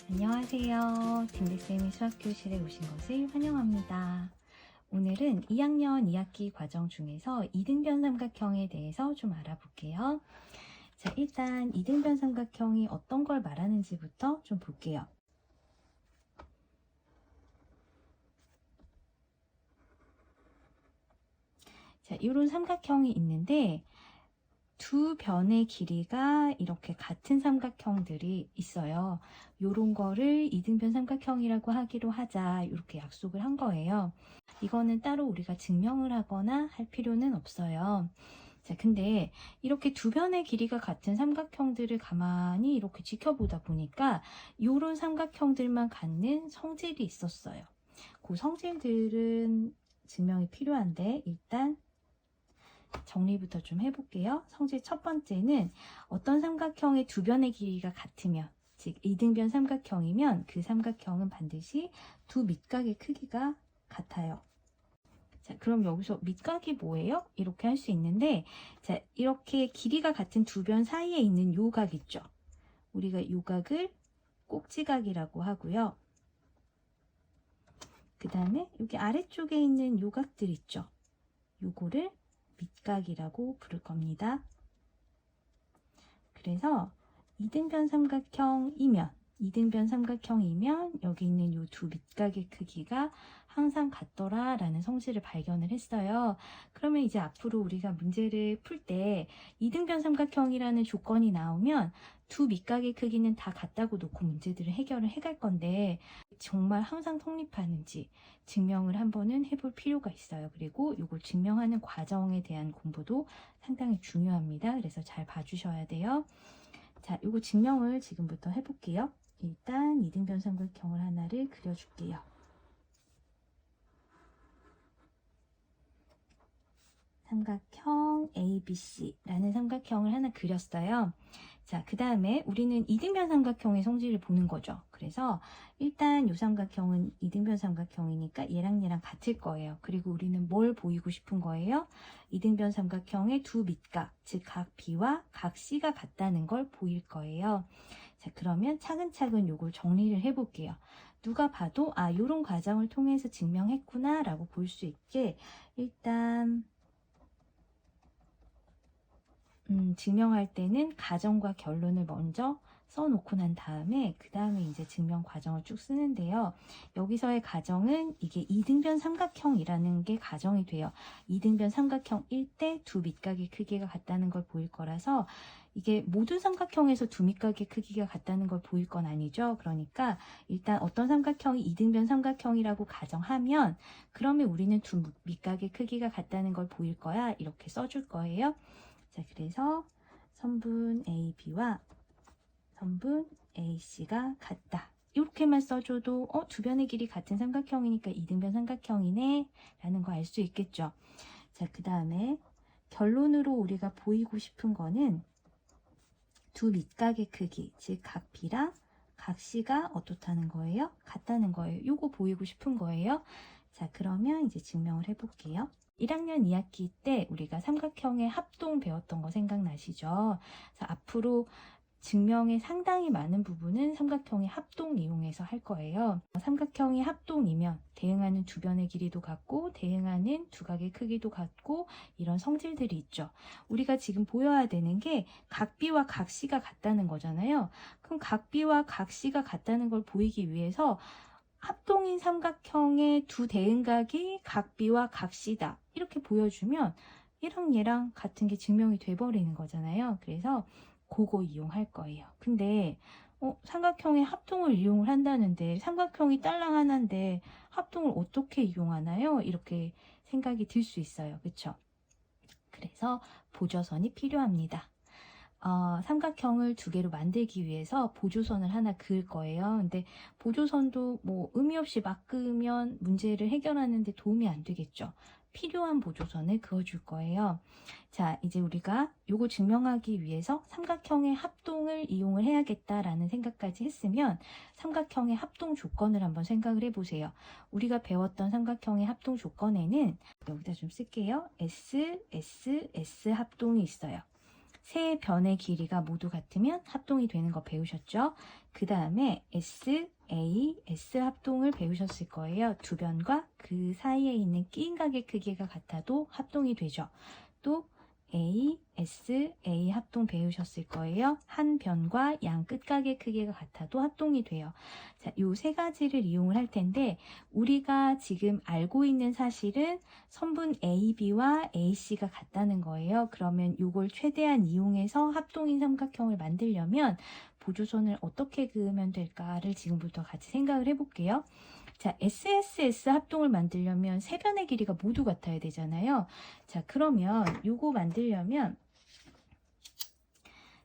안녕하세요. 딘디쌤이 수학교실에 오신 것을 환영합니다. 오늘은 2학년 2학기 과정 중에서 이등변 삼각형에 대해서 좀 알아볼게요. 자, 일단 이등변 삼각형이 어떤 걸 말하는지부터 좀 볼게요. 자, 이런 삼각형이 있는데 두 변의 길이가 이렇게 같은 삼각형들이 있어요. 요런 거를 이등변 삼각형이라고 하기로 하자, 이렇게 약속을 한 거예요. 이거는 따로 우리가 증명을 하거나 할 필요는 없어요. 자, 근데 이렇게 두 변의 길이가 같은 삼각형들을 가만히 이렇게 지켜보다 보니까 요런 삼각형들만 갖는 성질이 있었어요. 그 성질들은 증명이 필요한데 일단 정리부터 좀 해볼게요. 성질 첫 번째는 어떤 삼각형의 두 변의 길이가 같으면, 즉 이등변 삼각형이면 그 삼각형은 반드시 두 밑각의 크기가 같아요. 자, 그럼 여기서 밑각이 뭐예요? 이렇게 할 수 있는데, 자, 이렇게 길이가 같은 두 변 사이에 있는 요 각 있죠? 우리가 요 각을 꼭지각이라고 하고요. 그 다음에 여기 아래쪽에 있는 요 각들 있죠? 요거를 밑각이라고 부를 겁니다. 그래서 이등변 삼각형이면 여기 있는 이 두 밑각의 크기가 항상 같더라 라는 성질을 발견을 했어요. 그러면 이제 앞으로 우리가 문제를 풀 때 이등변 삼각형이라는 조건이 나오면 두 밑각의 크기는 다 같다고 놓고 문제들을 해결을 해갈 건데 정말 항상 성립하는지 증명을 한번은 해볼 필요가 있어요. 그리고 이걸 증명하는 과정에 대한 공부도 상당히 중요합니다. 그래서 잘 봐주셔야 돼요. 자, 이거 증명을 지금부터 해볼게요. 일단 이등변 삼각형을 하나를 그려줄게요. 삼각형 ABC라는 삼각형을 하나 그렸어요. 자, 그 다음에 우리는 이등변 삼각형의 성질을 보는 거죠. 그래서 일단 이 삼각형은 이등변 삼각형이니까 얘랑 같을 거예요. 그리고 우리는 뭘 보이고 싶은 거예요? 이등변 삼각형의 두 밑각, 즉 각 B와 각 C가 같다는 걸 보일 거예요. 자, 그러면 차근차근 요걸 정리를 해볼게요. 누가 봐도 요런 과정을 통해서 증명했구나 라고 볼 수 있게 일단 증명할 때는 가정과 결론을 먼저 써놓고 난 다음에 그 다음에 이제 증명 과정을 쭉 쓰는데요. 여기서의 가정은 이게 이등변 삼각형이라는 게 가정이 돼요. 이등변 삼각형일 때 두 밑각의 크기가 같다는 걸 보일 거라서 이게 모든 삼각형에서 두 밑각의 크기가 같다는 걸 보일 건 아니죠. 그러니까 일단 어떤 삼각형이 이등변 삼각형이라고 가정하면 그러면 우리는 두 밑각의 크기가 같다는 걸 보일 거야. 이렇게 써줄 거예요. 자, 그래서 선분 AB와 선분 AC가 같다. 이렇게만 써줘도 두 변의 길이 같은 삼각형이니까 이등변 삼각형이네 라는 거 알 수 있겠죠. 자, 그 다음에 결론으로 우리가 보이고 싶은 거는 두 밑각의 크기, 즉 각 B랑 각 C가 어떻다는 거예요? 같다는 거예요. 요거 보이고 싶은 거예요. 자, 그러면 이제 증명을 해볼게요. 1학년 2학기 때 우리가 삼각형의 합동 배웠던 거 생각나시죠? 그래서 앞으로 증명의 상당히 많은 부분은 삼각형의 합동 이용해서 할 거예요. 삼각형이 합동이면 대응하는 두 변의 길이도 같고 대응하는 두 각의 크기도 같고 이런 성질들이 있죠. 우리가 지금 보여야 되는 게 각 B와 각 C가 같다는 거잖아요. 그럼 각 B와 각 C가 같다는 걸 보이기 위해서 합동인 삼각형의 두 대응각이 각 B와 각 C다. 이렇게 보여주면 얘랑 같은 게 증명이 돼버리는 거잖아요. 그래서 그거 이용할 거예요. 근데 삼각형의 합동을 이용을 한다는데 삼각형이 딸랑 하나인데 합동을 어떻게 이용하나요? 이렇게 생각이 들 수 있어요. 그렇죠? 그래서 보조선이 필요합니다. 삼각형을 두 개로 만들기 위해서 보조선을 하나 그을 거예요. 근데 보조선도 뭐 의미 없이 막 그으면 문제를 해결하는데 도움이 안 되겠죠. 필요한 보조선을 그어줄 거예요. 자, 이제 우리가 요거 증명하기 위해서 삼각형의 합동을 이용을 해야겠다라는 생각까지 했으면 삼각형의 합동 조건을 한번 생각을 해보세요. 우리가 배웠던 삼각형의 합동 조건에는 여기다 좀 쓸게요. S, S, S 합동이 있어요. 세 변의 길이가 모두 같으면 합동이 되는 거 배우셨죠? 그 다음에 S, A, S 합동을 배우셨을 거예요. 두 변과 그 사이에 있는 끼인각의 크기가 같아도 합동이 되죠. 또 A, S, A 합동 배우셨을 거예요. 한 변과 양 끝각의 크기가 같아도 합동이 돼요. 자, 요 세 가지를 이용을 할 텐데 우리가 지금 알고 있는 사실은 선분 AB와 AC가 같다는 거예요. 그러면 이걸 최대한 이용해서 합동인 삼각형을 만들려면 보조선을 어떻게 그으면 될까를 지금부터 같이 생각을 해볼게요. 자, SSS 합동을 만들려면 세 변의 길이가 모두 같아야 되잖아요. 자, 그러면 요거 만들려면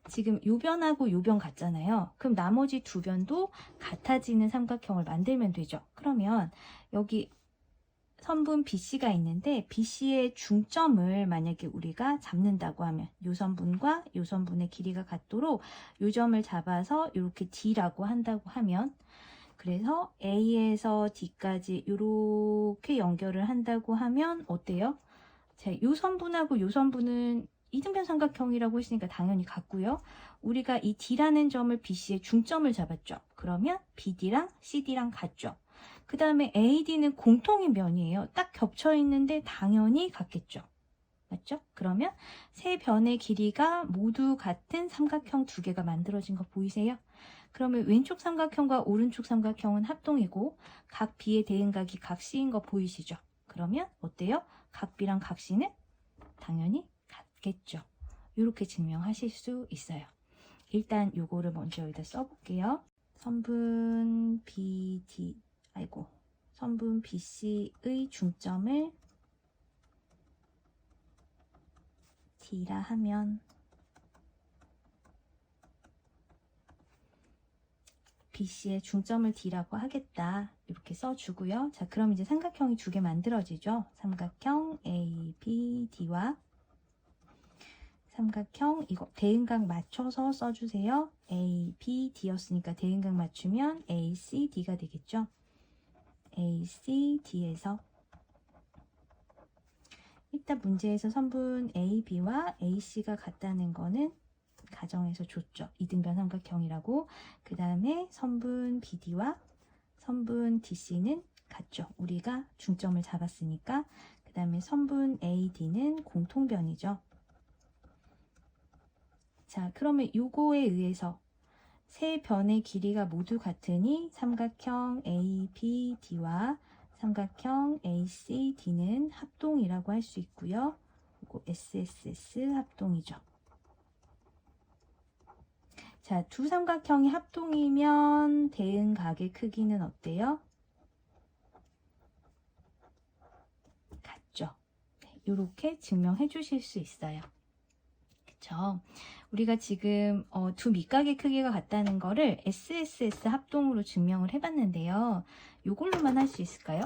지금 요 변하고 요 변 같잖아요. 그럼 나머지 두 변도 같아지는 삼각형을 만들면 되죠. 그러면 여기 선분 BC가 있는데 BC의 중점을 만약에 우리가 잡는다고 하면 요 선분과 요 선분의 길이가 같도록 요 점을 잡아서 이렇게 D라고 한다고 하면 그래서 A에서 D까지 이렇게 연결을 한다고 하면 어때요? 자, 요 선분하고 요 선분은 이등변 삼각형이라고 했으니까 당연히 같고요. 우리가 이 D라는 점을 BC의 중점을 잡았죠. 그러면 BD랑 CD랑 같죠. 그 다음에 AD는 공통인 변이에요. 딱 겹쳐 있는데 당연히 같겠죠. 맞죠? 그러면 세 변의 길이가 모두 같은 삼각형 두 개가 만들어진 거 보이세요? 그러면 왼쪽 삼각형과 오른쪽 삼각형은 합동이고 각 B의 대응각이 각 C인 거 보이시죠? 그러면 어때요? 각 B랑 각 C는 당연히 같겠죠. 이렇게 증명하실 수 있어요. 일단 요거를 먼저 여기다 써볼게요. 선분 BC의 중점을 D라 하면 BC의 중점을 D라고 하겠다. 이렇게 써주고요. 자, 그럼 이제 삼각형이 두 개 만들어지죠. 삼각형 ABD와 삼각형 이거 대응각 맞춰서 써주세요. ABD였으니까 대응각 맞추면 ACD가 되겠죠. ACD에서 일단 문제에서 선분 AB와 AC가 같다는 거는 가정에서 줬죠. 이등변 삼각형이라고. 그 다음에 선분 BD와 선분 DC는 같죠. 우리가 중점을 잡았으니까. 그 다음에 선분 AD는 공통변이죠. 자, 그러면 요거에 의해서 세 변의 길이가 모두 같으니 삼각형 ABD와 삼각형 ACD는 합동이라고 할 수 있고요. 그리고 SSS 합동이죠. 자, 두 삼각형이 합동이면 대응각의 크기는 어때요? 같죠. 네, 이렇게 증명해 주실 수 있어요. 그쵸? 우리가 지금 두 밑각의 크기가 같다는 거를 SSS 합동으로 증명을 해봤는데요. 이걸로만 할 수 있을까요?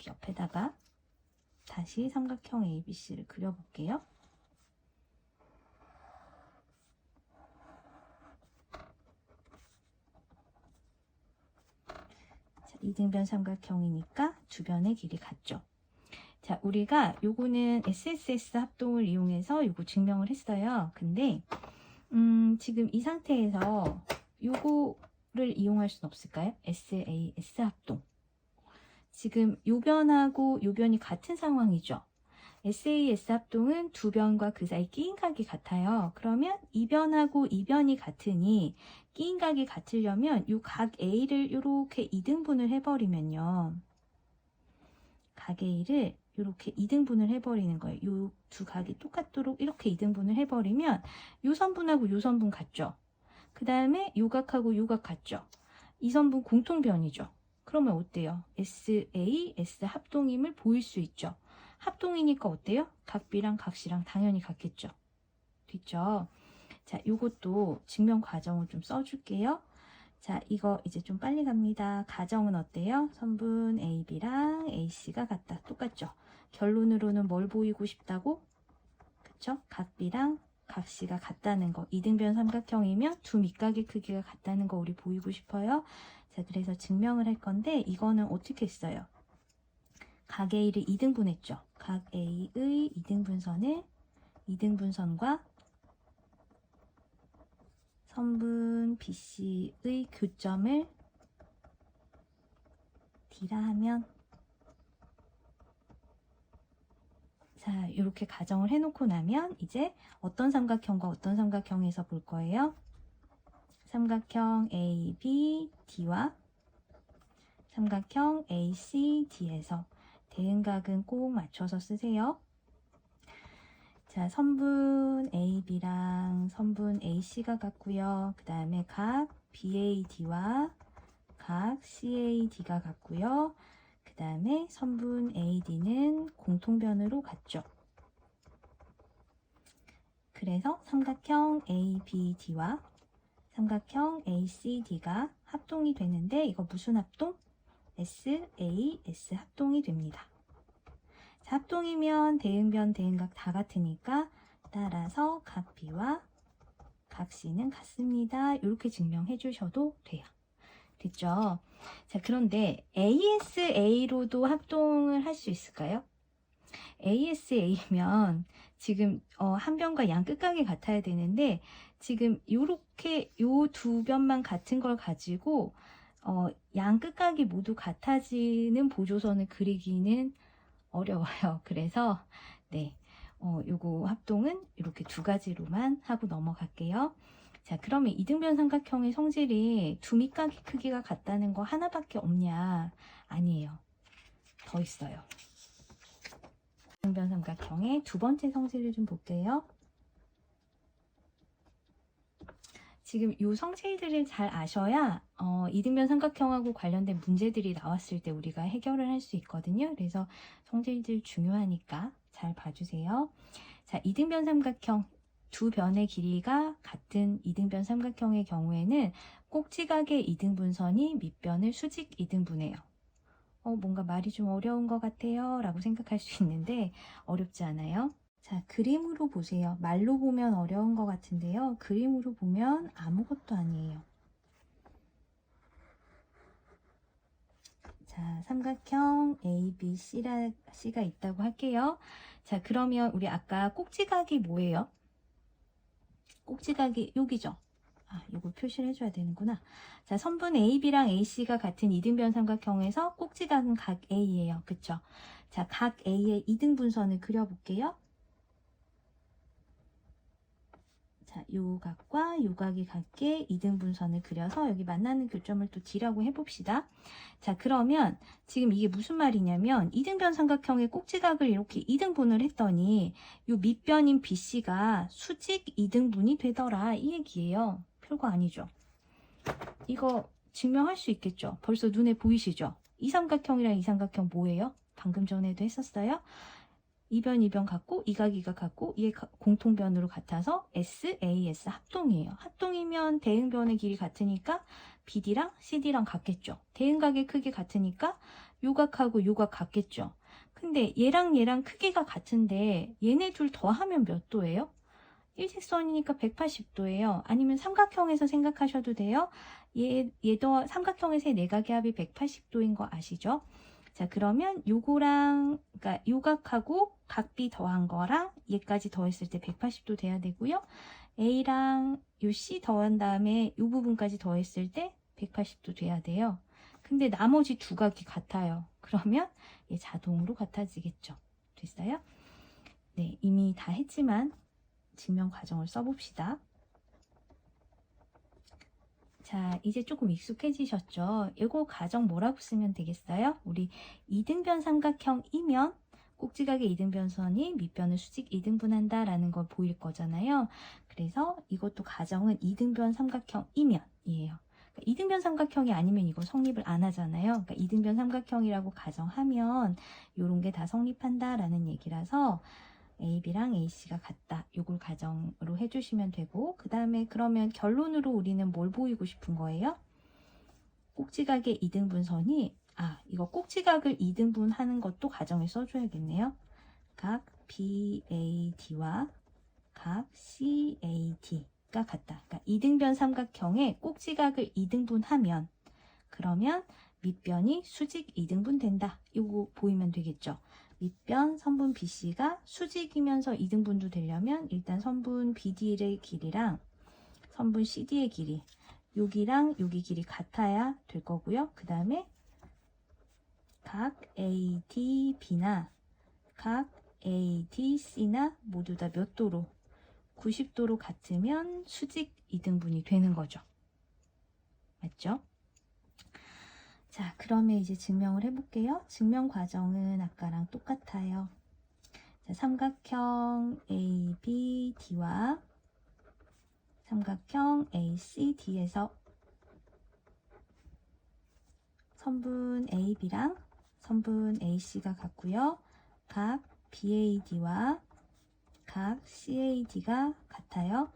옆에다가 다시 삼각형 ABC를 그려볼게요. 자, 이등변 삼각형이니까 두 변의 길이 같죠. 자, 우리가 요거는 SSS 합동을 이용해서 요거 증명을 했어요. 근데 지금 이 상태에서 요거를 이용할 수는 없을까요? SAS 합동. 지금 요 변하고 요 변이 같은 상황이죠. SAS 합동은 두 변과 그 사이 끼인각이 같아요. 그러면 이 변하고 이 변이 같으니 끼인각이 같으려면 요 각 A를 이렇게 2등분을 해버리면요. 각 A를 이렇게 2등분을 해버리는 거예요. 요 두 각이 똑같도록 이렇게 2등분을 해버리면 요 선분하고 요 선분 같죠. 그 다음에 요 각하고 요 각 같죠. 이 선분 공통변이죠. 그러면 어때요? SAS 합동임을 보일 수 있죠. 합동이니까 어때요? 각 B랑 각 C랑 당연히 같겠죠. 됐죠? 자, 요것도 증명 과정을 좀 써줄게요. 자, 이거 이제 좀 빨리 갑니다. 가정은 어때요? 선분 AB랑 AC가 같다. 똑같죠? 결론으로는 뭘 보이고 싶다고? 그쵸? 각 B랑 각 C가 같다는 거. 이등변 삼각형이면 두 밑각의 크기가 같다는 거 우리 보이고 싶어요. 자, 그래서 증명을 할 건데 이거는 어떻게 했어요? 각 A를 2등분했죠. 각 A의 2등분선을 이등분선과 선분 BC의 교점을 D라 하면, 자, 이렇게 가정을 해놓고 나면 이제 어떤 삼각형과 어떤 삼각형에서 볼 거예요? 삼각형 ABD와 삼각형 ACD에서 대응각은 꼭 맞춰서 쓰세요. 자, 선분 AB랑 선분 AC가 같고요. 그 다음에 각 BAD와 각 CAD가 같고요. 그 다음에 선분 AD는 공통변으로 같죠. 그래서 삼각형 ABD와 삼각형 ACD가 합동이 되는데, 이거 무슨 합동? SAS 합동이 됩니다. 자, 합동이면 대응변, 대응각 다 같으니까 따라서 각 B와 각 C는 같습니다. 이렇게 증명해 주셔도 돼요. 됐죠? 자, 그런데 ASA로도 합동을 할 수 있을까요? ASA면 지금 한 변과 양 끝각이 같아야 되는데, 지금 요렇게 요 두 변만 같은 걸 가지고 양 끝각이 모두 같아지는 보조선을 그리기는 어려워요. 그래서 네, 요거 합동은 이렇게 두 가지로만 하고 넘어갈게요. 자, 그러면 이등변 삼각형의 성질이 두 밑각의 크기가 같다는 거 하나밖에 없냐? 아니에요. 더 있어요. 이등변 삼각형의 두 번째 성질을 좀 볼게요. 지금 이 성질들을 잘 아셔야 이등변 삼각형하고 관련된 문제들이 나왔을 때 우리가 해결을 할 수 있거든요. 그래서 성질들 중요하니까 잘 봐주세요. 자, 이등변 삼각형 두 변의 길이가 같은 이등변 삼각형의 경우에는 꼭지각의 이등분선이 밑변을 수직 이등분해요. 뭔가 말이 좀 어려운 것 같아요 라고 생각할 수 있는데 어렵지 않아요. 자, 그림으로 보세요. 말로 보면 어려운 것 같은데요. 그림으로 보면 아무것도 아니에요. 자, 삼각형 ABC가 있다고 할게요. 자, 그러면 우리 아까 꼭지각이 뭐예요? 꼭지각이 여기죠. 아, 이거 표시를 해줘야 되는구나. 자, 선분 AB랑 AC가 같은 이등변 삼각형에서 꼭지각은 각 A예요. 그쵸? 자, 각 A의 이등분선을 그려볼게요. 자, 요 각과 요 각이 같게 이등분선을 그려서 여기 만나는 교점을 또 D라고 해봅시다. 자, 그러면 지금 이게 무슨 말이냐면 이등변 삼각형의 꼭지각을 이렇게 이등분을 했더니 요 밑변인 BC가 수직 이등분이 되더라, 이 얘기예요. 별거 아니죠. 이거 증명할 수 있겠죠. 벌써 눈에 보이시죠? 이 삼각형이랑 이 삼각형 뭐예요? 방금 전에도 했었어요. 이변 같고 이각 같고 이게 공통변으로 같아서 SAS 합동이에요. 합동이면 대응변의 길이 같으니까 BD랑 CD랑 같겠죠. 대응각의 크기 같으니까 요각하고 요각 같겠죠. 근데 얘랑 크기가 같은데 얘네 둘 더하면 몇 도예요? 일직선이니까 180도예요. 아니면 삼각형에서 생각하셔도 돼요. 얘도 삼각형에서의 내각의 합이 180도인 거 아시죠? 자, 그러면 요거랑, 그러니까 요각하고 각B 더한 거랑 얘까지 더했을 때 180도 돼야 되고요. A랑 요 C 더한 다음에 요 부분까지 더했을 때 180도 돼야 돼요. 근데 나머지 두 각이 같아요. 그러면 얘 자동으로 같아지겠죠. 됐어요? 네, 이미 다 했지만 증명 과정을 써봅시다. 자, 이제 조금 익숙해지셨죠? 이거 가정 뭐라고 쓰면 되겠어요? 우리 이등변 삼각형이면 꼭지각의 이등변선이 밑변을 수직 이등분한다 라는 걸 보일 거잖아요. 그래서 이것도 가정은 이등변 삼각형이면이에요. 그러니까 이등변 삼각형이 아니면 이거 성립을 안 하잖아요. 그러니까 이등변 삼각형이라고 가정하면 이런 게 다 성립한다 라는 얘기라서 AB랑 AC가 같다. 요걸 가정으로 해주시면 되고, 그 다음에 그러면 결론으로 우리는 뭘 보이고 싶은 거예요? 꼭지각의 이등분선이, 이거 꼭지각을 이등분하는 것도 가정에 써줘야겠네요. 각 BAD와 각 CAD가 같다. 그러니까 이등변 삼각형의 꼭지각을 이등분하면, 그러면 밑변이 수직 이등분 된다. 요거 보이면 되겠죠. 밑변 선분 BC가 수직이면서 이등분도 되려면 일단 선분 BD의 길이랑 선분 CD의 길이, 여기랑 여기 길이 같아야 될 거고요. 그 다음에 각 ADB나 각 ADC나 모두 다 몇 도로? 90도로 같으면 수직 이등분이 되는 거죠. 맞죠? 자, 그러면 이제 증명을 해볼게요. 증명 과정은 아까랑 똑같아요. 자, 삼각형 ABD와 삼각형 ACD에서 선분 AB랑 선분 AC가 같고요. 각 BAD와 각 CAD가 같아요.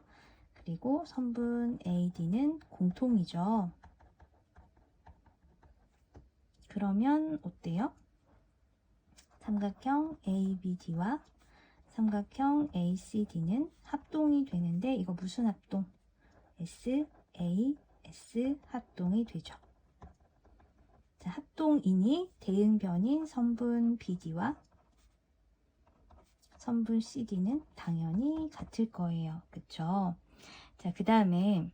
그리고 선분 AD는 공통이죠. 그러면 어때요? 삼각형 ABD와 삼각형 ACD는 합동이 되는데 이거 무슨 합동? SAS 합동이 되죠. 자, 합동이니 대응변인 선분 BD와 선분 CD는 당연히 같을 거예요. 그쵸? 자, 그 다음에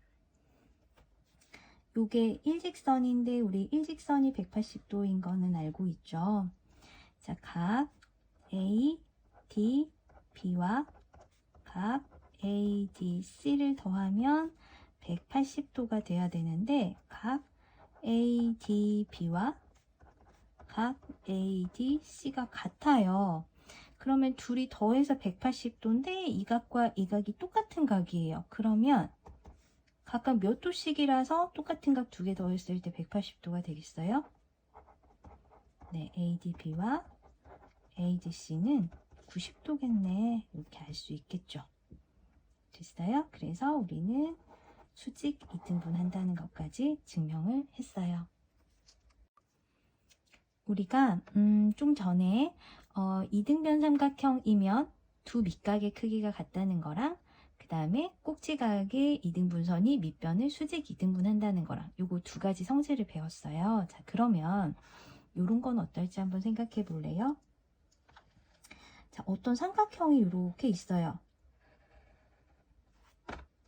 요게 일직선인데 우리 일직선이 180도인 거는 알고 있죠. 자, 각 A, D, B와 각 A, D, C를 더하면 180도가 돼야 되는데 각 A, D, B와 각 A, D, C가 같아요. 그러면 둘이 더해서 180도인데 이 각과 이 각이 똑같은 각이에요. 그러면 각각 몇 도씩이라서 똑같은 각 두 개 더했을 때 180도가 되겠어요? 네, ADB와 ADC는 90도겠네. 이렇게 알 수 있겠죠. 됐어요? 그래서 우리는 수직 이등분 한다는 것까지 증명을 했어요. 우리가 좀 전에 이등변 삼각형이면 두 밑각의 크기가 같다는 거랑 그 다음에 꼭지각의 이등분선이 밑변을 수직 이등분한다는 거랑 요거 두 가지 성질을 배웠어요. 자, 그러면 요런 건 어떨지 한번 생각해 볼래요? 자, 어떤 삼각형이 이렇게 있어요.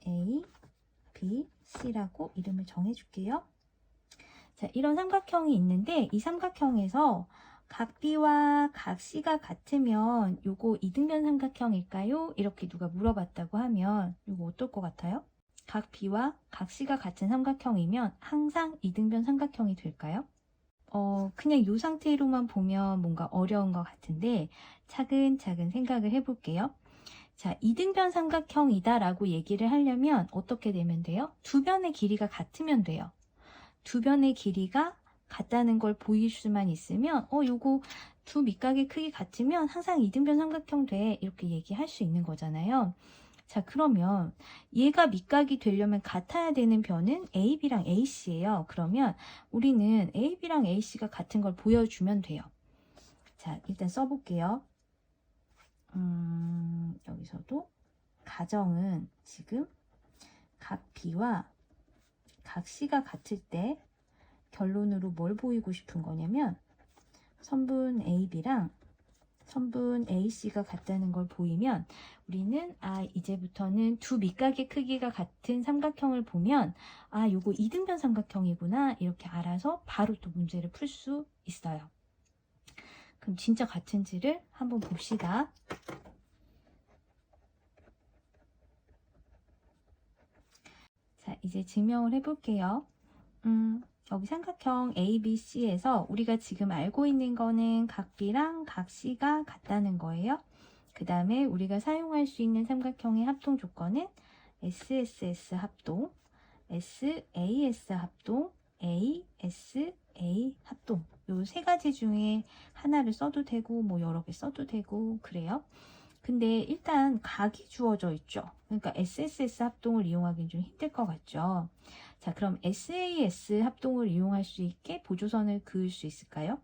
A, B, C라고 이름을 정해줄게요. 자, 이런 삼각형이 있는데 이 삼각형에서 각 B와 각 C가 같으면 요거 이등변 삼각형일까요? 이렇게 누가 물어봤다고 하면 요거 어떨 것 같아요? 각 B와 각 C가 같은 삼각형이면 항상 이등변 삼각형이 될까요? 그냥 이 상태로만 보면 뭔가 어려운 것 같은데 차근차근 생각을 해볼게요. 자, 이등변 삼각형이다 라고 얘기를 하려면 어떻게 되면 돼요? 두 변의 길이가 같으면 돼요. 두 변의 길이가 같다는 걸 보일 수만 있으면 요거 두 밑각의 크기 같으면 항상 이등변 삼각형 돼 이렇게 얘기할 수 있는 거잖아요. 자, 그러면 얘가 밑각이 되려면 같아야 되는 변은 AB랑 AC예요. 그러면 우리는 AB랑 AC가 같은 걸 보여주면 돼요. 자, 일단 써볼게요. 여기서도 가정은 지금 각 B와 각 C가 같을 때 결론으로 뭘 보이고 싶은 거냐면 선분 AB랑 선분 AC가 같다는 걸 보이면 우리는 이제부터는 두 밑각의 크기가 같은 삼각형을 보면 요거 이등변 삼각형이구나 이렇게 알아서 바로 또 문제를 풀 수 있어요. 그럼 진짜 같은지를 한번 봅시다. 자, 이제 증명을 해볼게요. 여기 삼각형 ABC에서 우리가 지금 알고 있는 거는 각 B랑 각 C가 같다는 거예요. 그 다음에 우리가 사용할 수 있는 삼각형의 합동 조건은 SSS 합동, SAS 합동, ASA 합동. 요 세 가지 중에 하나를 써도 되고 뭐 여러 개 써도 되고 그래요. 근데 일단 각이 주어져 있죠. 그러니까 SSS 합동을 이용하기는 좀 힘들 것 같죠. 자, 그럼 SAS 합동을 이용할 수 있게 보조선을 그을 수 있을까요?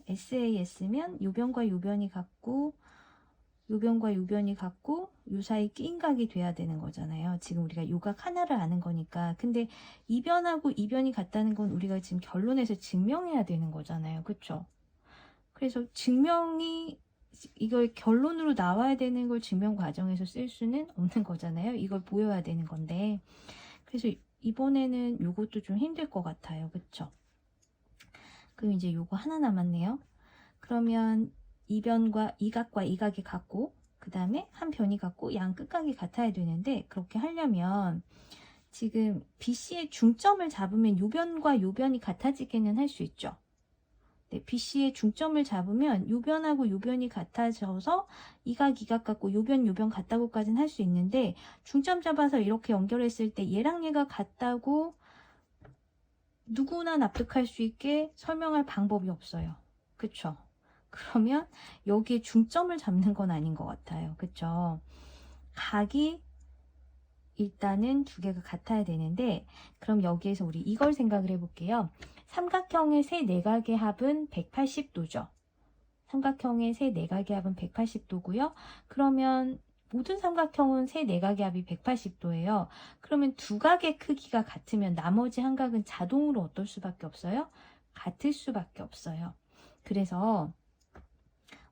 SAS면 요변과 요변이 같고 요변과 요변이 같고 요 사이 끼인 각이 돼야 되는 거잖아요. 지금 우리가 요각 하나를 아는 거니까. 근데 이 변하고 이 변이 같다는 건 우리가 지금 결론에서 증명해야 되는 거잖아요. 그쵸? 그래서 증명이 이걸 결론으로 나와야 되는 걸 증명 과정에서 쓸 수는 없는 거잖아요. 이걸 보여야 되는 건데. 그래서 이번에는 요것도 좀 힘들 것 같아요. 그쵸? 그럼 이제 요거 하나 남았네요. 그러면 이변과 이각과 이각이 같고 그 다음에 한 변이 같고 양 끝각이 같아야 되는데 그렇게 하려면 지금 BC의 중점을 잡으면 요변과 요변이 같아지기는 할 수 있죠. 네, BC의 중점을 잡으면 요변하고 요변이 같아져서 이각 이각 같고 요변 요변 같다고까지는 할 수 있는데 중점 잡아서 이렇게 연결했을 때 얘랑 얘가 같다고 누구나 납득할 수 있게 설명할 방법이 없어요. 그쵸? 그러면 여기에 중점을 잡는 건 아닌 것 같아요. 그쵸? 각이 일단은 두 개가 같아야 되는데 그럼 여기에서 우리 이걸 생각을 해볼게요. 삼각형의 세 내각의 합은 180도죠. 삼각형의 세 내각의 합은 180도고요. 그러면 모든 삼각형은 세 내각의 합이 180도예요. 그러면 두 각의 크기가 같으면 나머지 한 각은 자동으로 어떨 수밖에 없어요? 같을 수밖에 없어요. 그래서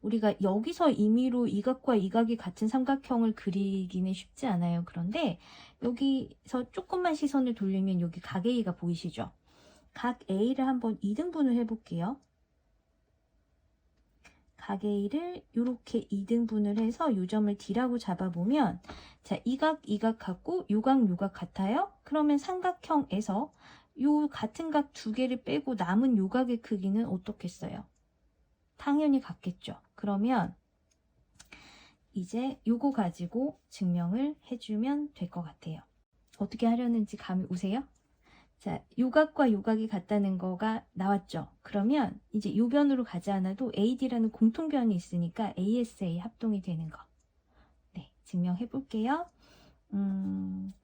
우리가 여기서 임의로 이 각과 이 각이 같은 삼각형을 그리기는 쉽지 않아요. 그런데 여기서 조금만 시선을 돌리면 여기 각 A가 보이시죠? 각 A를 한번 2등분을 해볼게요. 각 A를 이렇게 2등분을 해서 요점을 D라고 잡아보면 자, 이 각 같고 요각 같아요? 그러면 삼각형에서 요 같은 각 두 개를 빼고 남은 요각의 크기는 어떻겠어요? 당연히 같겠죠. 그러면 이제 요거 가지고 증명을 해주면 될 것 같아요. 어떻게 하려는지 감이 오세요? 자, 요각과 요각이 같다는 거가 나왔죠. 그러면 이제 요변으로 가지 않아도 AD라는 공통변이 있으니까 ASA 합동이 되는 거. 네, 증명해 볼게요.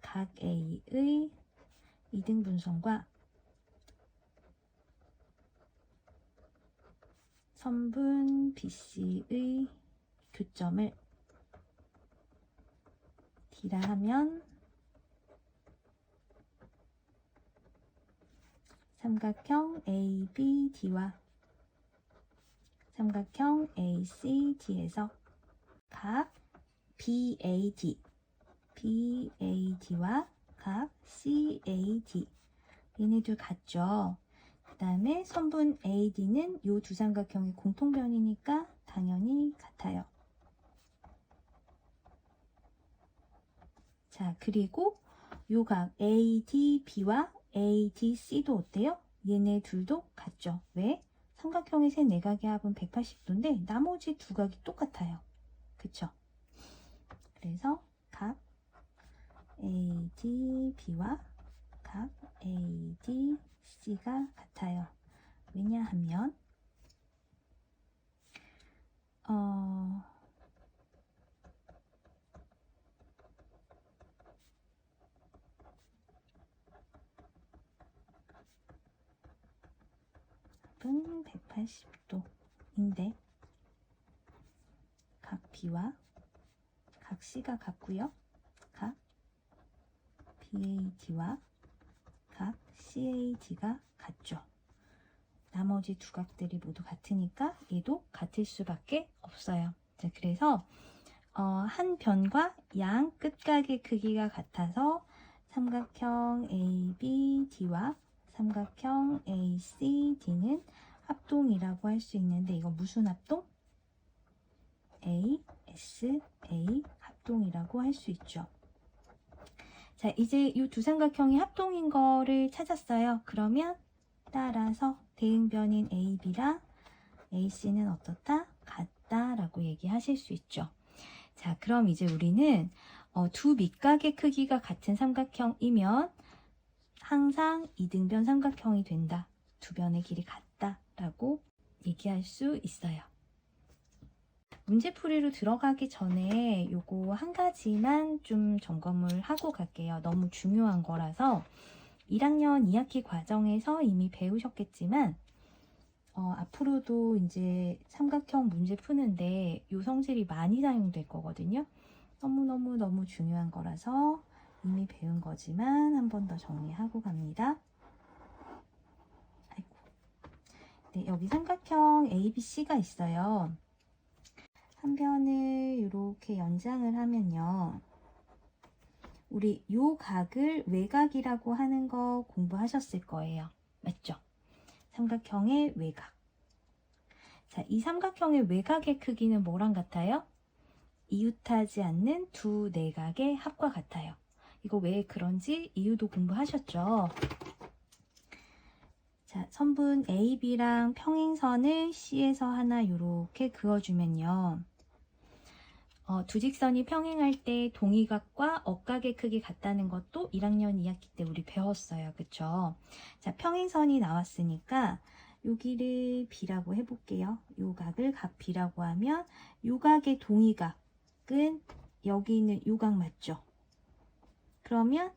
각 A의 2등분선과 선분 BC의 교점을 D라 하면 삼각형 ABD와 삼각형 ACD에서 각 BAD와 각 CAD 얘네들 같죠. 그 다음에 선분 AD는 이 두 삼각형의 공통변이니까 당연히 같아요. 자, 그리고 요 각 ADB와 ADC도 어때요? 얘네 둘도 같죠. 왜? 삼각형의 세 내각의 합은 180도인데 나머지 두 각이 똑같아요. 그쵸? 그래서 각 ADB와 각 ADC가 같아요. 왜냐하면 합은 180도인데 각 B와 각 C가 같고요. 각 BAD와 각 CAD가 같죠. 나머지 두 각들이 모두 같으니까 얘도 같을 수밖에 없어요. 자, 그래서 한 변과 양 끝각의 크기가 같아서 삼각형 ABD와 삼각형 ACD는 합동이라고 할 수 있는데 이건 무슨 합동? ASA 합동이라고 할 수 있죠. 자, 이제 이 두 삼각형이 합동인 거를 찾았어요. 그러면 따라서 대응변인 AB랑 AC는 어떻다? 같다라고 얘기하실 수 있죠. 자, 그럼 이제 우리는 두 밑각의 크기가 같은 삼각형이면 항상 이등변 삼각형이 된다. 두 변의 길이 같다라고 얘기할 수 있어요. 문제풀이로 들어가기 전에 요거 한 가지만 좀 점검을 하고 갈게요. 너무 중요한 거라서 1학년 2학기 과정에서 이미 배우셨겠지만 앞으로도 이제 삼각형 문제 푸는데 요 성질이 많이 사용될 거거든요. 너무 중요한 거라서 이미 배운 거지만 한 번 더 정리하고 갑니다. 아이고. 네, 여기 삼각형 ABC가 있어요. 한 변을 이렇게 연장을 하면요. 우리 요 각을 외곽이라고 하는 거 공부하셨을 거예요. 맞죠? 삼각형의 외곽. 자, 이 삼각형의 외곽의 크기는 뭐랑 같아요? 이웃하지 않는 두 내각의 합과 같아요. 이거 왜 그런지 이유도 공부하셨죠? 자, 선분 AB랑 평행선을 C에서 하나 이렇게 그어주면요. 두 직선이 평행할 때 동의각과 억각의 크기 같다는 것도 1학년 2학기 때 우리 배웠어요. 그쵸? 자, 평행선이 나왔으니까 여기를 B라고 해볼게요. 요 각을 각 B라고 하면 요 각의 동의각은 여기 있는 요 각 맞죠? 그러면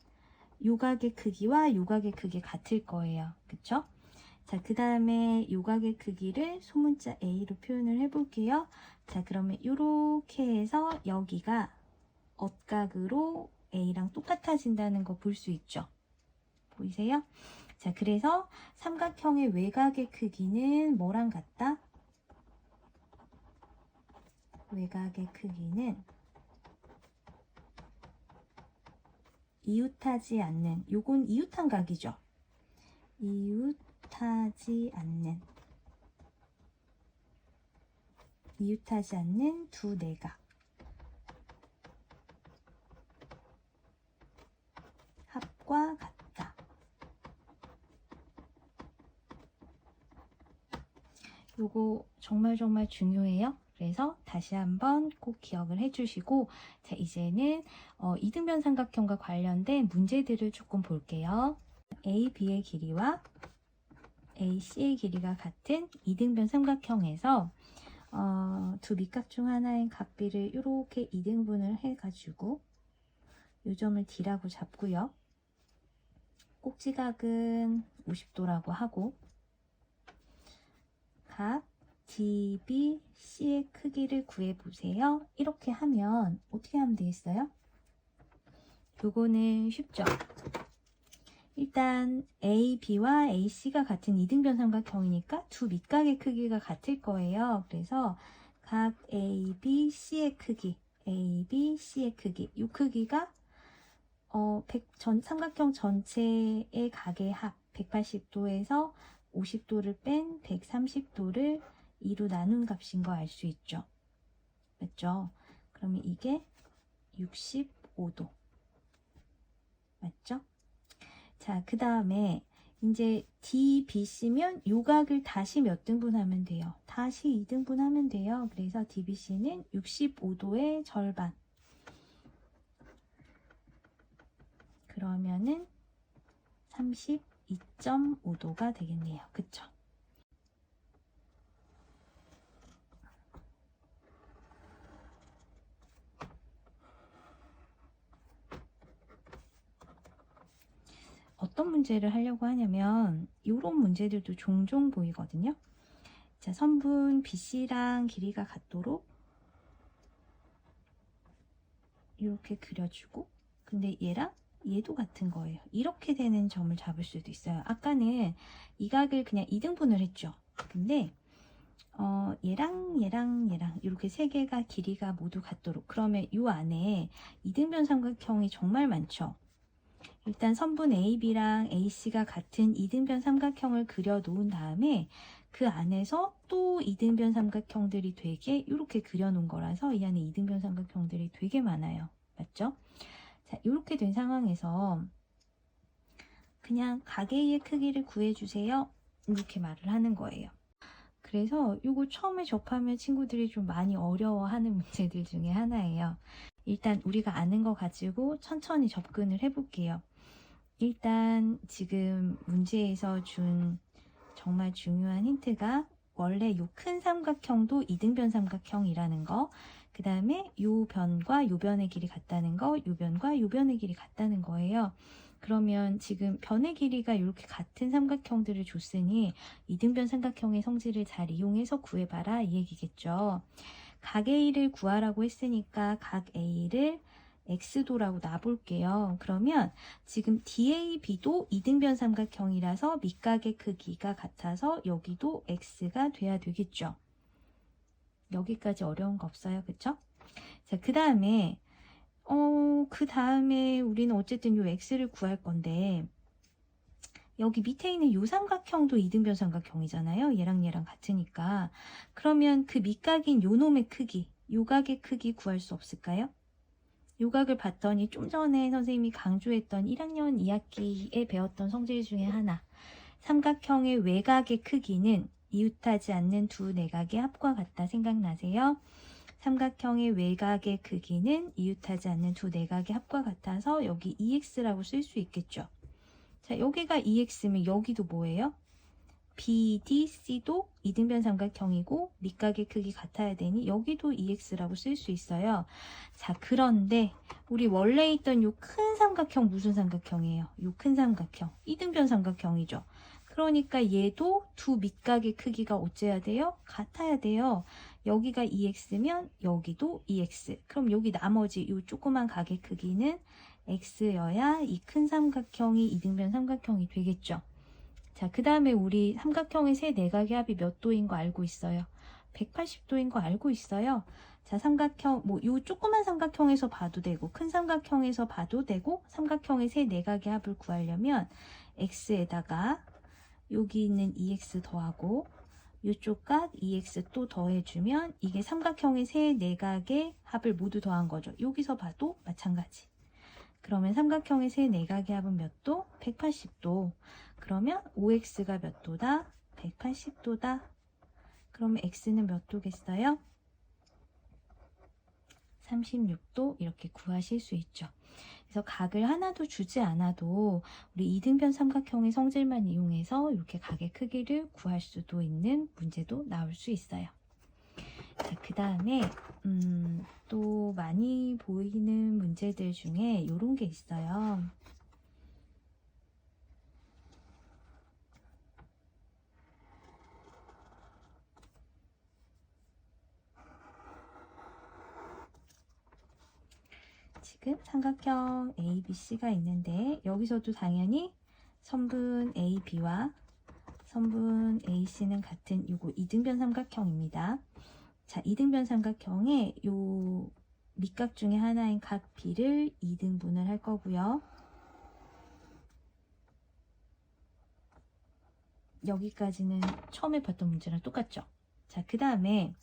요 각의 크기와 요 각의 크기 같을 거예요. 그쵸? 자, 그 다음에 요각의 크기를 소문자 A로 표현을 해볼게요. 자, 그러면 이렇게 해서 여기가 억각으로 A랑 똑같아진다는 거 볼 수 있죠. 보이세요? 자, 그래서 삼각형의 외곽의 크기는 뭐랑 같다? 외곽의 크기는 이웃하지 않는, 요건 이웃한 각이죠. 이웃하지 않는 두 내각 합과 같다. 요거 정말 중요해요. 그래서 다시 한번 꼭 기억을 해주시고, 자, 이제는 이등변 삼각형과 관련된 문제들을 조금 볼게요. AB의 길이와 AC의 길이가 같은 이등변 삼각형에서 두 밑각 중 하나인 각 B를 이렇게 2등분을 해가지고 이 점을 D라고 잡고요. 꼭지각은 50도라고 하고 각 DB, C의 크기를 구해보세요. 이렇게 하면 어떻게 하면 되겠어요? 요거는 쉽죠? 일단 AB와 AC가 같은 이등변 삼각형이니까 두 밑각의 크기가 같을 거예요. 그래서 각 AB, C의 크기, AB, C의 크기, 이 크기가 삼각형 전체의 각의 합 180도에서 50도를 뺀 130도를 2로 나눈 값인 거 알 수 있죠. 맞죠? 그러면 이게 65도. 맞죠? 자, 그 다음에 이제 DBC면 요 각을 다시 몇 등분 하면 돼요? 다시 2등분 하면 돼요. 그래서 DBC는 65도의 절반. 그러면은 32.5도가 되겠네요. 그쵸? 어떤 문제를 하려고 하냐면 이런 문제들도 종종 보이거든요. 자, 선분 BC랑 길이가 같도록 이렇게 그려주고 근데 얘랑 얘도 같은 거예요. 이렇게 되는 점을 잡을 수도 있어요. 아까는 이 각을 그냥 2등분을 했죠. 근데 얘랑 이렇게 세 개가 길이가 모두 같도록 그러면 이 안에 이등변 삼각형이 정말 많죠. 일단 선분 AB랑 AC가 같은 이등변 삼각형을 그려 놓은 다음에 그 안에서 또 이등변 삼각형들이 되게 이렇게 그려 놓은 거라서 이 안에 이등변 삼각형들이 되게 많아요. 맞죠? 자, 이렇게 된 상황에서 그냥 각 A의 크기를 구해주세요. 이렇게 말을 하는 거예요. 그래서 이거 처음에 접하면 친구들이 좀 많이 어려워하는 문제들 중에 하나예요. 일단 우리가 아는 거 가지고 천천히 접근을 해볼게요. 일단 지금 문제에서 준 정말 중요한 힌트가 원래 요 큰 삼각형도 이등변 삼각형이라는 거, 그 다음에 요 변과 요 변의 길이 같다는 거, 요 변과 요 변의 길이 같다는 거예요. 그러면 지금 변의 길이가 이렇게 같은 삼각형들을 줬으니 이등변 삼각형의 성질을 잘 이용해서 구해봐라 이 얘기겠죠. 각 A를 구하라고 했으니까 각 A를 x도라고 놔볼게요. 그러면 지금 DAB도 이등변 삼각형이라서 밑각의 크기가 같아서 여기도 x가 돼야 되겠죠. 여기까지 어려운 거 없어요. 그쵸? 자, 그 다음에 우리는 어쨌든 요 x를 구할 건데 여기 밑에 있는 요 삼각형도 이등변 삼각형이잖아요. 얘랑 얘랑 같으니까. 그러면 그 밑각인 요 놈의 크기, 요 각의 크기 구할 수 없을까요? 요 각을 봤더니 좀 전에 선생님이 강조했던 1학년 2학기에 배웠던 성질 중에 하나. 삼각형의 외곽의 크기는 이웃하지 않는 두 내각의 합과 같다. 생각나세요? 삼각형의 외곽의 크기는 이웃하지 않는 두 내각의 합과 같아서 여기 2x라고 쓸 수 있겠죠. 자, 여기가 2x면 여기도 뭐예요? BDC도 이등변 삼각형이고 밑각의 크기 같아야 되니 여기도 2x라고 쓸 수 있어요. 자, 그런데 우리 원래 있던 요 큰 삼각형 무슨 삼각형이에요? 요 큰 삼각형 이등변 삼각형이죠. 그러니까 얘도 두 밑각의 크기가 어째야 돼요? 같아야 돼요. 여기가 2x면 여기도 2x. 그럼 여기 나머지 요 조그만 각의 크기는 x여야 이 큰 삼각형이 이등변 삼각형이 되겠죠. 자, 그 다음에 우리 삼각형의 세 내각의 합이 몇 도인 거 알고 있어요? 180도인 거 알고 있어요. 자, 삼각형, 요 조그만 삼각형에서 봐도 되고, 큰 삼각형에서 봐도 되고, 삼각형의 세 내각의 합을 구하려면, x에다가, 여기 있는 2x 더하고, 요쪽 각 2x 또 더해주면, 이게 삼각형의 세 내각의 합을 모두 더한 거죠. 여기서 봐도 마찬가지. 그러면 삼각형의 세 내각의 합은 몇 도? 180도. 그러면 5x가 몇 도다? 180도다. 그러면 x는 몇 도겠어요? 36도 이렇게 구하실 수 있죠. 그래서 각을 하나도 주지 않아도 우리 이등변 삼각형의 성질만 이용해서 이렇게 각의 크기를 구할 수도 있는 문제도 나올 수 있어요. 자, 그 다음에 또 많이 보이는 문제들 중에 이런 게 있어요. 지금 삼각형 ABC가 있는데 여기서도 당연히 선분 AB와 선분 AC는 같은 요거 이등변 삼각형입니다. 자, 이등변 삼각형의 요 밑각 중에 하나인 각 B를 2등분을 할 거고요. 여기까지는 처음에 봤던 문제랑 똑같죠? 자, 그 다음에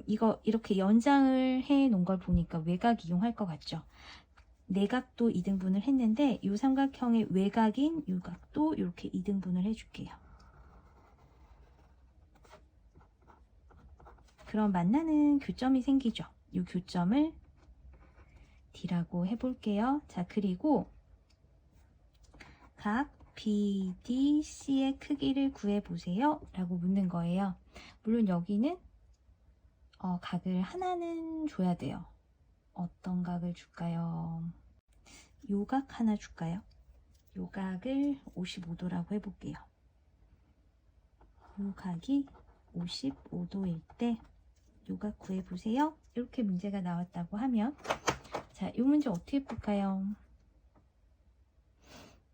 이거 이렇게 연장을 해 놓은 걸 보니까 외곽 이용할 것 같죠? 내각도 2등분을 했는데 이 삼각형의 외곽인 이 각도 이렇게 2등분을 해줄게요. 그럼 만나는 교점이 생기죠. 이 교점을 D라고 해볼게요. 자, 그리고 각 BDC의 크기를 구해보세요 라고 묻는 거예요. 물론 여기는 각을 하나는 줘야 돼요. 어떤 각을 줄까요? 요 각 하나 줄까요? 요 각을 55도라고 해볼게요. 요 각이 55도일 때 요 각 구해보세요. 이렇게 문제가 나왔다고 하면 자, 이 문제 어떻게 풀까요?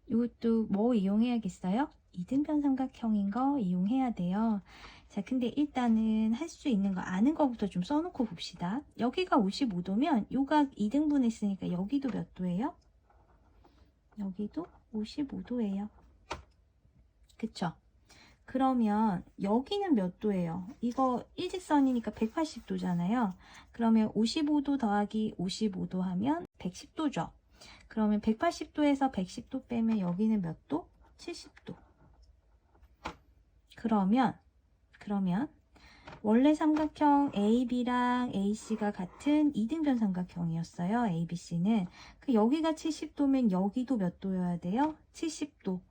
이것도 뭐 이용해야겠어요? 이등변 삼각형인 거 이용해야 돼요. 자, 근데 일단은 할 수 있는 거 아는 거부터 좀 써놓고 봅시다. 여기가 55도면 요각 2등분 했으니까 여기도 몇 도예요? 여기도 55도예요. 그쵸? 그러면 여기는 몇 도예요? 이거 일직선이니까 180도잖아요. 그러면 55도 더하기 55도 하면 110도죠. 그러면 180도에서 110도 빼면 여기는 몇 도? 70도. 그러면 원래 삼각형 AB랑 AC가 같은 이등변 삼각형이었어요. ABC는. 여기가 70도면 여기도 몇 도여야 돼요? 70도.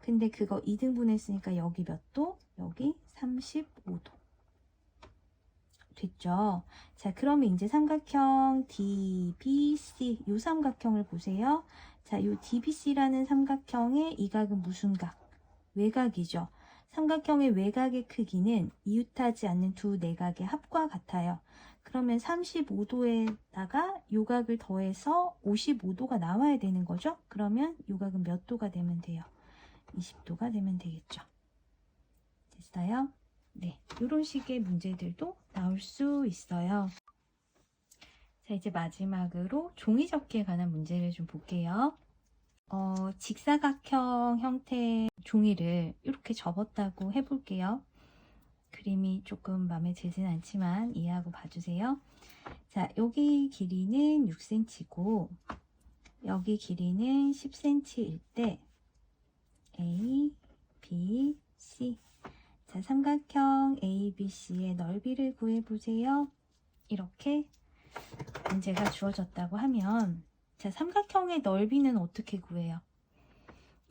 근데 그거 2등분 했으니까 여기 몇 도? 여기 35도. 됐죠? 자, 그러면 이제 삼각형 DBC, 이 삼각형을 보세요. 자, 이 DBC라는 삼각형의 이 각은 무슨 각? 외각이죠. 삼각형의 외곽의 크기는 이웃하지 않는 두 내각의 합과 같아요. 그러면 35도에다가 요각을 더해서 55도가 나와야 되는 거죠. 그러면 요각은 몇 도가 되면 돼요? 20도가 되면 되겠죠. 됐어요? 네, 이런 식의 문제들도 나올 수 있어요. 자, 이제 마지막으로 종이 접기에 관한 문제를 좀 볼게요. 직사각형 형태의 종이를 이렇게 접었다고 해볼게요. 그림이 조금 마음에 들진 않지만 이해하고 봐주세요. 자, 여기 길이는 6cm고 여기 길이는 10cm일 때 A, B, C. 자, 삼각형 ABC의 넓이를 구해보세요. 이렇게 문제가 주어졌다고 하면, 자, 삼각형의 넓이는 어떻게 구해요?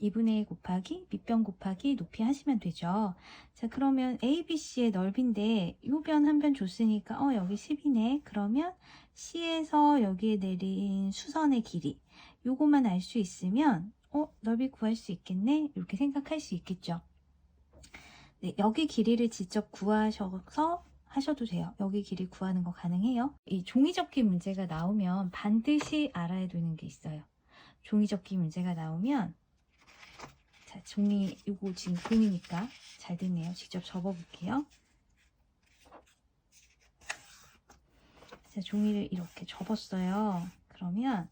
2분의 1 곱하기 밑변 곱하기 높이 하시면 되죠. 자, 그러면 ABC의 넓이인데 이 변 한 변 줬으니까 여기 10이네. 그러면 C에서 여기에 내린 수선의 길이 요것만 알 수 있으면 넓이 구할 수 있겠네. 이렇게 생각할 수 있겠죠. 네, 여기 길이를 직접 구하셔서 하셔도 돼요. 여기 길이 구하는 거 가능해요. 이 종이접기 문제가 나오면 반드시 알아야 되는 게 있어요. 종이접기 문제가 나오면, 자, 종이 이거 지금 공이니까 잘 됐네요. 직접 접어볼게요. 자, 종이를 이렇게 접었어요. 그러면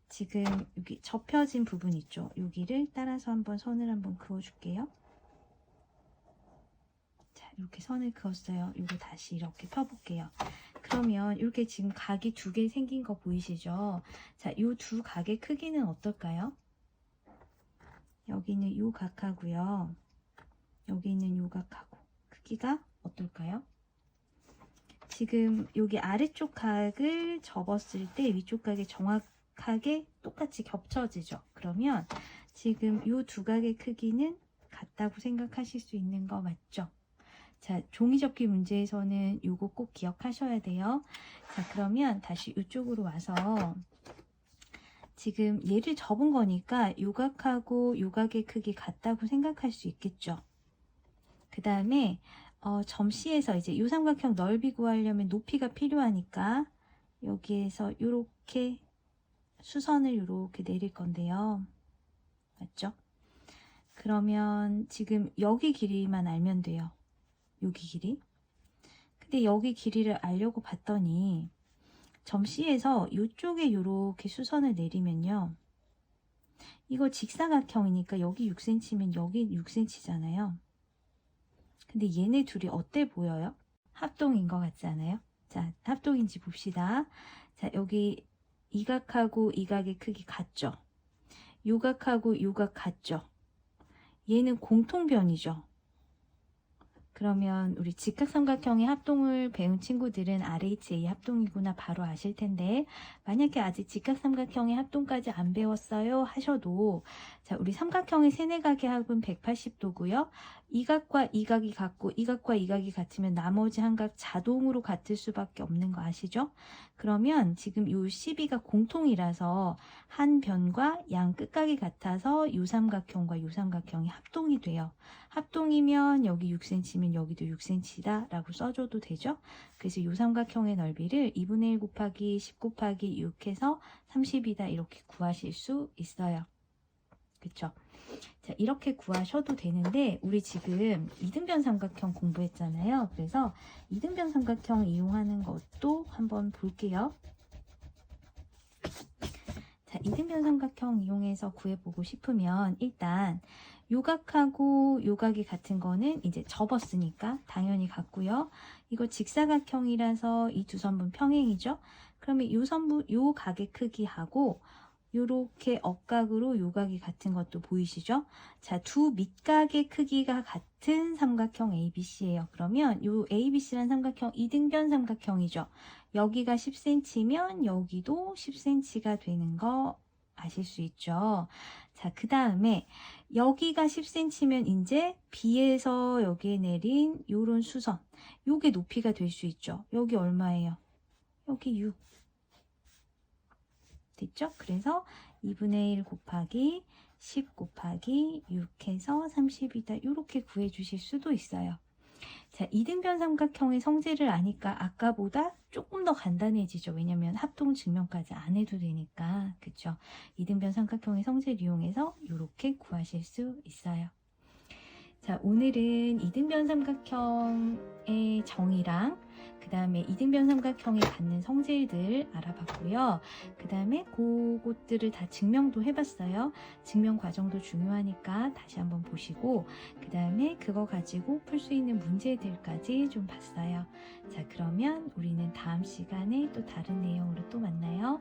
지금 여기 접혀진 부분 있죠? 여기를 따라서 한번 선을 한번 그어줄게요. 자, 이렇게 선을 그었어요. 이거 다시 이렇게 펴볼게요. 그러면 이렇게 지금 각이 두 개 생긴 거 보이시죠? 자, 이 두 각의 크기는 어떨까요? 여기는 요 각하고요. 여기 있는 요 각하고 크기가 어떨까요? 지금 여기 아래쪽 각을 접었을 때 위쪽 각이 정확하게 똑같이 겹쳐지죠. 그러면 지금 요 두 각의 크기는 같다고 생각하실 수 있는 거 맞죠? 자, 종이접기 문제에서는 요거 꼭 기억하셔야 돼요. 자, 그러면 다시 이쪽으로 와서 지금 얘를 접은 거니까 요각하고 요각의 크기 같다고 생각할 수 있겠죠. 그 다음에 점 C에서 이제 요 삼각형 넓이 구하려면 높이가 필요하니까 여기에서 요렇게 수선을 요렇게 내릴 건데요. 맞죠? 그러면 지금 여기 길이만 알면 돼요. 여기 길이. 근데 여기 길이를 알려고 봤더니 점 C에서 이쪽에 이렇게 수선을 내리면요. 이거 직사각형이니까 여기 6cm면 여기 6cm잖아요. 근데 얘네 둘이 어때 보여요? 합동인 것 같지 않아요? 자, 합동인지 봅시다. 자, 여기 이 각하고 이 각의 크기 같죠? 요 각하고 요 각 같죠? 얘는 공통변이죠. 그러면 우리 직각삼각형의 합동을 배운 친구들은 RHA 합동이구나 바로 아실 텐데, 만약에 아직 직각삼각형의 합동까지 안 배웠어요 하셔도, 자, 우리 삼각형의 세네각의 합은 180도고요. 이 각과 이 각이 같고 이 각과 이 각이 같으면 나머지 한 각 자동으로 같을 수밖에 없는 거 아시죠? 그러면 지금 이 12가 공통이라서 한 변과 양 끝각이 같아서 이 삼각형과 이 삼각형이 합동이 돼요. 합동이면 여기 6cm면 여기도 6cm다 라고 써줘도 되죠. 그래서 이 삼각형의 넓이를 2분의 1 곱하기 10 곱하기 6 해서 30이다 이렇게 구하실 수 있어요. 그쵸? 자, 이렇게 구하셔도 되는데 우리 지금 이등변 삼각형 공부했잖아요. 그래서 이등변 삼각형 이용하는 것도 한번 볼게요. 자, 이등변 삼각형 이용해서 구해보고 싶으면 일단 요각하고 요각이 같은 거는 이제 접었으니까 당연히 같고요. 이거 직사각형이라서 이 두 선분 평행이죠. 그러면 요 선분, 요 각의 크기하고 요렇게 억각으로 요각이 같은 것도 보이시죠? 자, 두 밑각의 크기가 같은 삼각형 ABC예요. 그러면 요 ABC란 삼각형 이등변 삼각형이죠. 여기가 10cm면 여기도 10cm가 되는 거 아실 수 있죠. 자, 그 다음에 여기가 10cm면 이제 B에서 여기에 내린 요런 수선, 요게 높이가 될 수 있죠. 여기 얼마예요? 여기 6. 됐죠? 그래서 2분의 1 곱하기 10 곱하기 6 해서 30이다. 이렇게 구해 주실 수도 있어요. 자, 이등변 삼각형의 성질을 아니까 아까보다 조금 더 간단해지죠. 왜냐면 합동 증명까지 안 해도 되니까. 그쵸? 이등변 삼각형의 성질 이용해서 이렇게 구하실 수 있어요. 자, 오늘은 이등변 삼각형의 정의랑 그 다음에 이등변 삼각형이 갖는 성질들 알아봤고요. 그 다음에 그것들을 다 증명도 해봤어요. 증명 과정도 중요하니까 다시 한번 보시고 그 다음에 그거 가지고 풀 수 있는 문제들까지 좀 봤어요. 자, 그러면 우리는 다음 시간에 또 다른 내용으로 또 만나요.